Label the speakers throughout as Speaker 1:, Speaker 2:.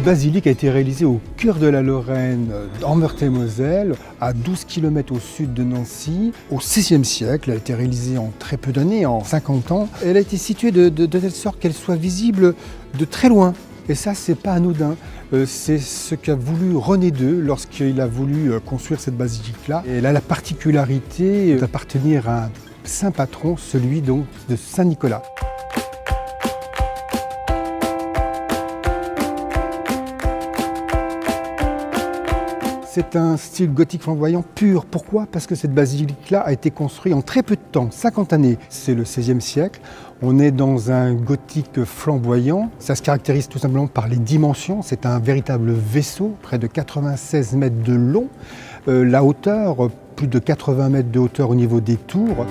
Speaker 1: basilique a été réalisée au cœur de la Lorraine, en Meurthe-et-Moselle, à 12 km au sud de Nancy, au XVIe siècle. Elle a été réalisée en très peu d'années, en 50 ans. Elle a été située de telle sorte qu'elle soit visible de très loin. Et ça, c'est pas anodin. C'est ce qu'a voulu René II lorsqu'il a voulu construire cette basilique-là. Et elle a la particularité d'appartenir à un saint patron, celui donc de Saint-Nicolas. C'est un style gothique flamboyant pur. Pourquoi? Parce que cette basilique-là a été construite en très peu de temps, 50 années. C'est le XVIe siècle. On est dans un gothique flamboyant. Ça se caractérise tout simplement par les dimensions. C'est un véritable vaisseau, près de 96 mètres de long. La hauteur, plus de 80 mètres de hauteur au niveau des tours.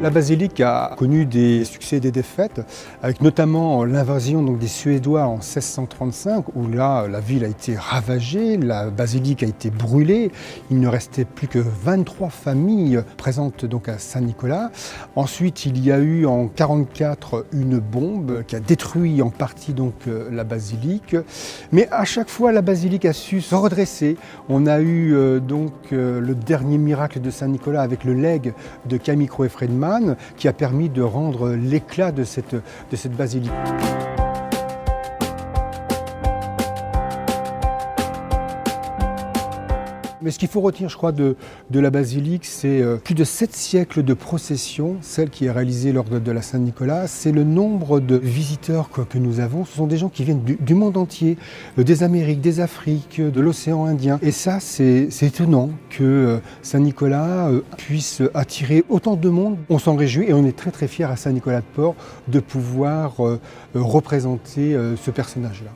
Speaker 1: La basilique a connu des succès et des défaites, avec notamment l'invasion des Suédois en 1635, où là, la ville a été ravagée, la basilique a été brûlée. Il ne restait plus que 23 familles présentes donc à Saint-Nicolas. Ensuite, il y a eu en 1944 une bombe qui a détruit en partie la basilique. Mais à chaque fois, la basilique a su se redresser. On a eu le dernier miracle de Saint-Nicolas avec le legs de Camille Crouet-Friedman, qui a permis de rendre l'éclat de cette basilique. Mais ce qu'il faut retenir, je crois, de la basilique, c'est plus de 7 siècles de procession, celle qui est réalisée lors de la Saint-Nicolas. C'est le nombre de visiteurs que nous avons. Ce sont des gens qui viennent du monde entier, des Amériques, des Afriques, de l'océan Indien. Et ça, c'est étonnant que Saint-Nicolas puisse attirer autant de monde. On s'en réjouit et on est très très fiers à Saint-Nicolas-de-Port de pouvoir représenter ce personnage-là.